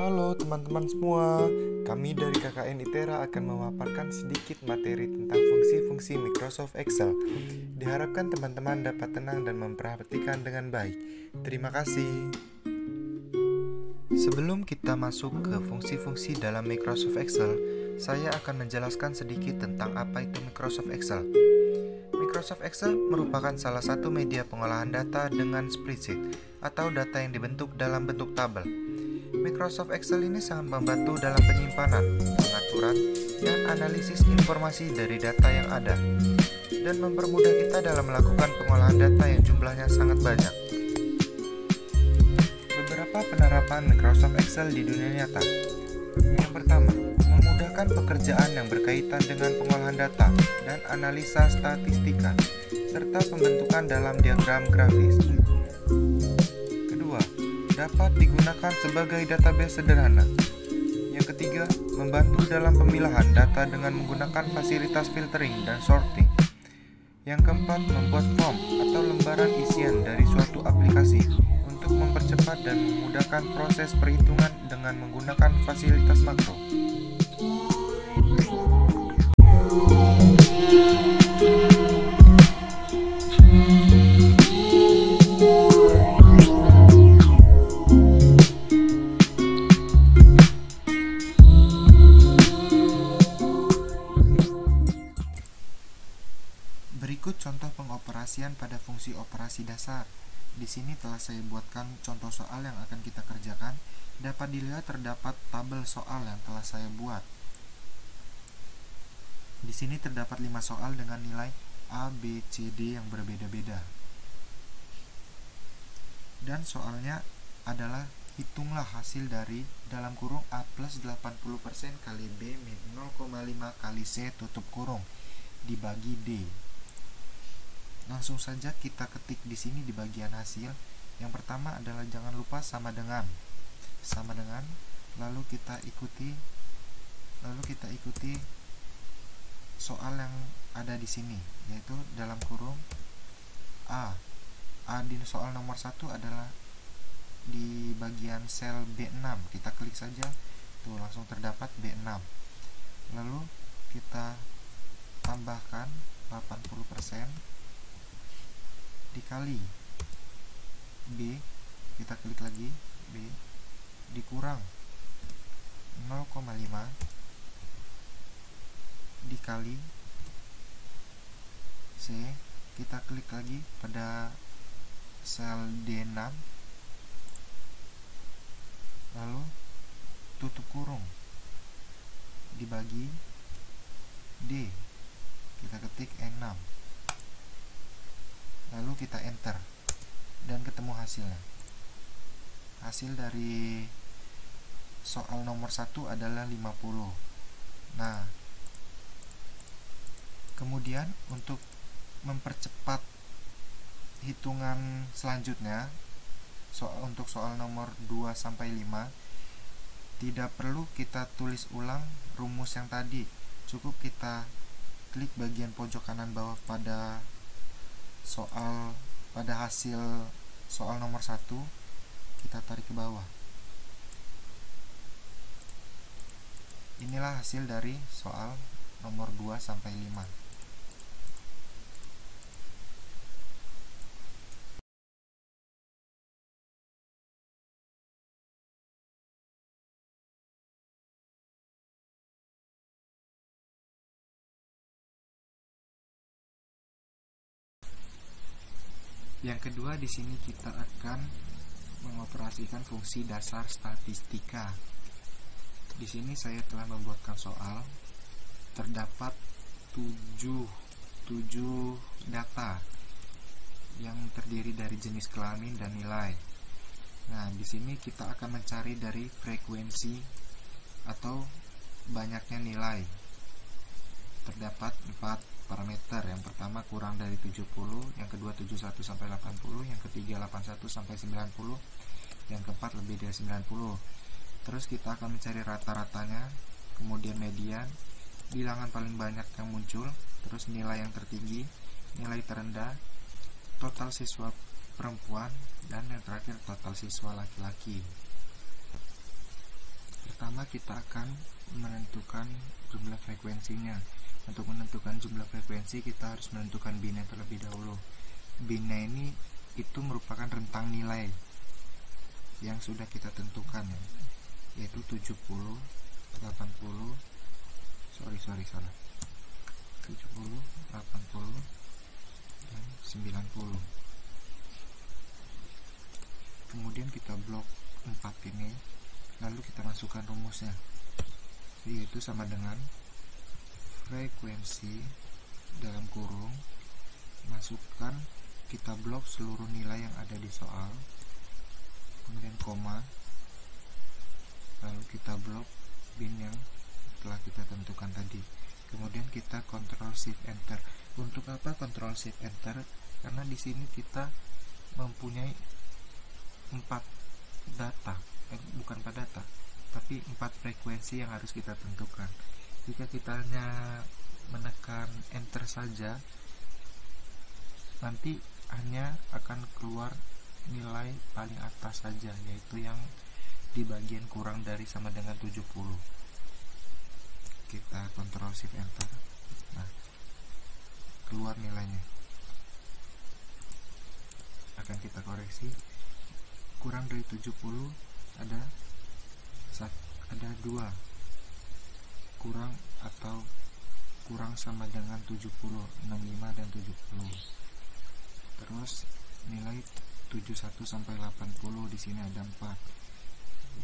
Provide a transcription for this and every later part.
Halo teman-teman semua, kami dari KKN ITERA akan memaparkan sedikit materi tentang fungsi-fungsi Microsoft Excel. Diharapkan teman-teman dapat tenang dan memperhatikan dengan baik. Terima kasih. Sebelum kita masuk ke fungsi-fungsi dalam Microsoft Excel, saya akan menjelaskan sedikit tentang apa itu Microsoft Excel. Microsoft Excel merupakan salah satu media pengolahan data dengan spreadsheet atau data yang dibentuk dalam bentuk tabel. Microsoft Excel ini sangat membantu dalam penyimpanan, pengaturan, dan analisis informasi dari data yang ada, dan mempermudah kita dalam melakukan pengolahan data yang jumlahnya sangat banyak. Beberapa penerapan Microsoft Excel di dunia nyata. Yang pertama, memudahkan pekerjaan yang berkaitan dengan pengolahan data dan analisa statistika, serta pembentukan dalam diagram grafis. Dapat digunakan sebagai database sederhana. Yang ketiga, membantu dalam pemilahan data dengan menggunakan fasilitas filtering dan sorting. Yang keempat, membuat form atau lembaran isian dari suatu aplikasi untuk mempercepat dan memudahkan proses perhitungan dengan menggunakan fasilitas makro. Berikut contoh pengoperasian pada fungsi operasi dasar. Di sini telah saya buatkan contoh soal yang akan kita kerjakan. Dapat dilihat terdapat tabel soal yang telah saya buat. Di sini terdapat 5 soal dengan nilai A, B, C, D yang berbeda-beda. Dan soalnya adalah hitunglah hasil dari dalam kurung A plus 80% kali B min 0,5 kali C tutup kurung dibagi D. Langsung saja kita ketik di sini di bagian hasil. Yang pertama adalah jangan lupa sama dengan, lalu kita ikuti soal yang ada di sini, yaitu dalam kurung A di soal nomor 1 adalah di bagian sel B6. Kita klik saja, tuh langsung terdapat B6. Lalu kita tambahkan 80% dikali B, kita klik lagi B, dikurang 0,5 dikali C, kita klik lagi pada sel D6, lalu tutup kurung dibagi D, kita ketik E6, lalu kita enter dan ketemu hasilnya. Hasil dari soal nomor 1 adalah 50. Nah, kemudian untuk mempercepat hitungan selanjutnya, untuk soal nomor 2 sampai 5 tidak perlu kita tulis ulang rumus yang tadi. Cukup kita klik bagian pojok kanan bawah pada hasil soal nomor 1, kita tarik ke bawah. Inilah hasil dari soal nomor 2 sampai 5. Yang kedua, di sini kita akan mengoperasikan fungsi dasar statistika. Di sini saya telah membuatkan soal. Terdapat 7 data yang terdiri dari jenis kelamin dan nilai. Nah, di sini kita akan mencari dari frekuensi atau banyaknya nilai. Terdapat 4 parameter. Yang pertama kurang dari 70, yang kedua 71 sampai 80, yang ketiga 81 sampai 90, yang keempat lebih dari 90. Terus kita akan mencari rata-ratanya, kemudian median, bilangan paling banyak yang muncul, terus nilai yang tertinggi, nilai terendah, total siswa perempuan, dan yang terakhir total siswa laki-laki. pertama kita akan menentukan jumlah frekuensinya. Untuk menentukan jumlah frekuensi kita harus menentukan binnya terlebih dahulu. Binnya ini itu merupakan rentang nilai yang sudah kita tentukan, yaitu 70, 80, salah 70, 80, dan 90. Kemudian kita blok 4 ini, lalu kita masukkan rumusnya, yaitu sama dengan frekuensi dalam kurung, masukkan, kita blok seluruh nilai yang ada di soal, kemudian koma, lalu kita blok bin yang telah kita tentukan tadi. Kemudian kita Ctrl Shift Enter. Untuk apa Ctrl Shift Enter? Karena di sini kita mempunyai 4 data, bukan 4 data, tapi 4 frekuensi yang harus kita tentukan. Jika kita hanya menekan Enter saja, nanti hanya akan keluar nilai paling atas saja, yaitu yang di bagian kurang dari sama dengan 70. Kita Ctrl Shift Enter. Nah, keluar nilainya. Akan kita koreksi. Kurang dari 70 ada 2. Kurang atau kurang sama dengan 70, 65 dan 70. Terus nilai 71 sampai 80, di sini ada 4,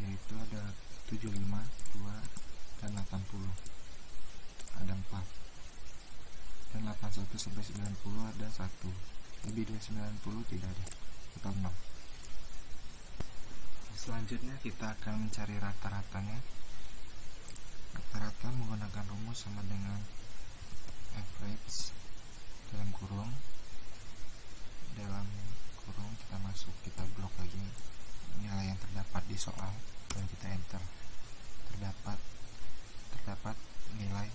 yaitu ada 75, 2 dan 80. Ada 4. Dan 81 sampai 90 ada 1. Lebih dari 90 tidak ada, atau 0. Selanjutnya kita akan mencari rata-ratanya. Rata-rata menggunakan rumus sama dengan average dalam kurung kita masuk, kita blok lagi nilai yang terdapat di soal dan kita enter. Terdapat nilai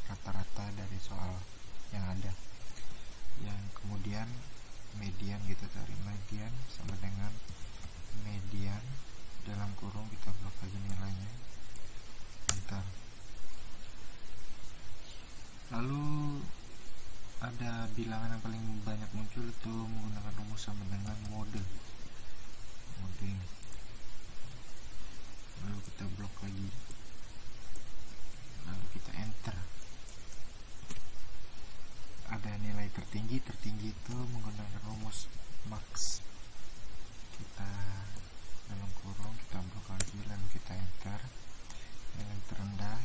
rata-rata dari soal yang ada, yang kemudian median, kita cari median sama dengan median dalam kurung, kita blok lagi nilainya, enter. Lalu ada bilangan yang paling banyak muncul itu menggunakan rumus sama dengan mode. Lalu kita blok lagi, lalu kita enter. Ada nilai tertinggi itu menggunakan rumus max. Kita dalam kurung kita blok lagi, lalu kita enter. Nilai terendah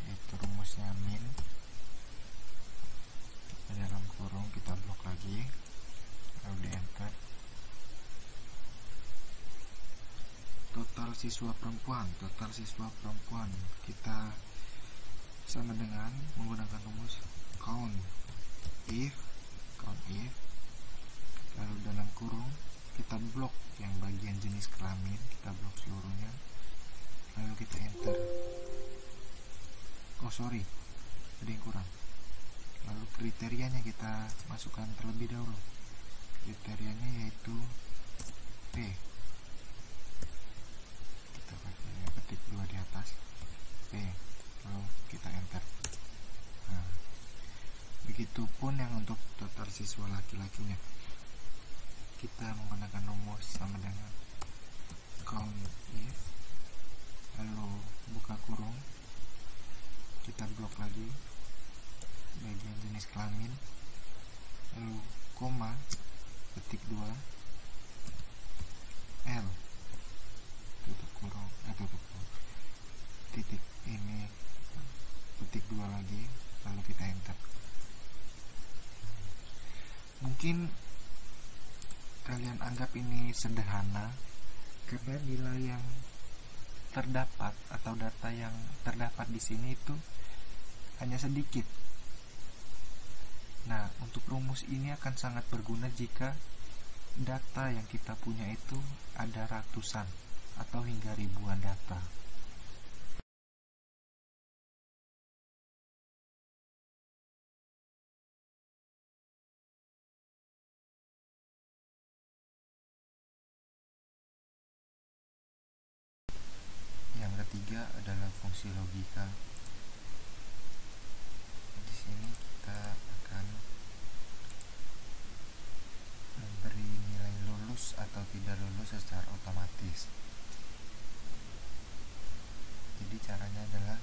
yaitu rumusnya min. Dalam kurung kita blok lagi, lalu di enter. Total siswa perempuan kita sama dengan menggunakan rumus count if, lalu dalam kurung kita blok yang bagian jenis kelamin, kita blok seluruhnya, lalu kita enter. Ada yang kurang. Lalu kriterianya kita masukkan terlebih dahulu. Kriterianya yaitu P. Kita ketik 2 di atas, P, lalu kita enter. Nah, begitupun yang untuk total siswa laki-lakinya. Kita menggunakan rumus sama dengan count if, lalu buka kurung, kita blok lagi bagian jenis kelamin, lalu koma, ketik 2, L, tutup kurung, titik ini, ketik 2 lagi, lalu kita enter. Mungkin kalian anggap ini sederhana karena nilai yang terdapat atau data yang terdapat di sini itu hanya sedikit. Nah, untuk rumus ini akan sangat berguna jika data yang kita punya itu ada ratusan atau hingga ribuan data. Yang ketiga adalah fungsi logika. Di sini kita akan memberi nilai lulus atau tidak lulus secara otomatis. Jadi caranya adalah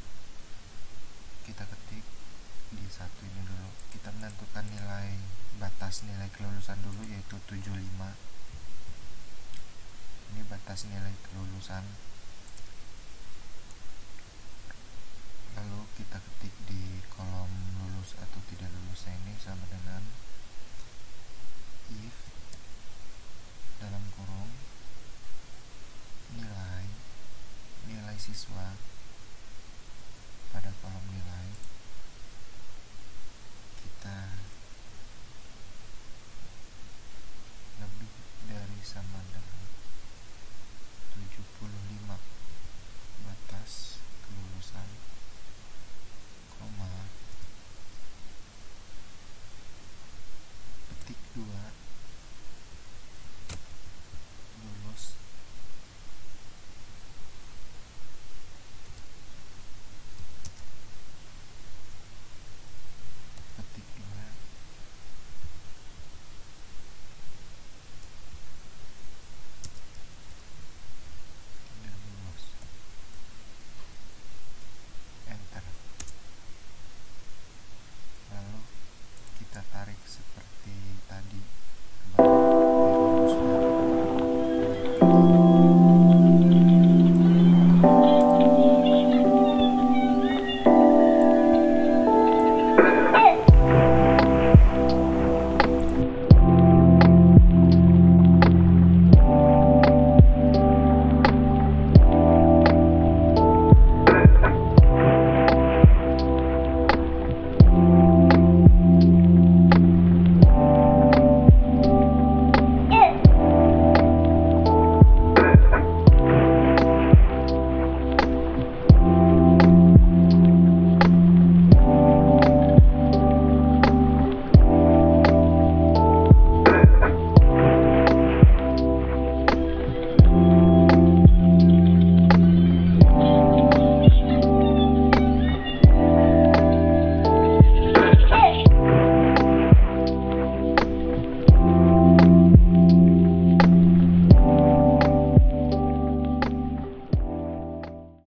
kita ketik di satu ini dulu, kita menentukan nilai batas nilai kelulusan dulu, yaitu 75. Ini batas nilai kelulusan. Lalu kita ketik di kolom lulus atau tidak lulusnya ini sama dengan if dalam kurung nilai siswa pada kolom nilai kita lebih dari sama dengan 75.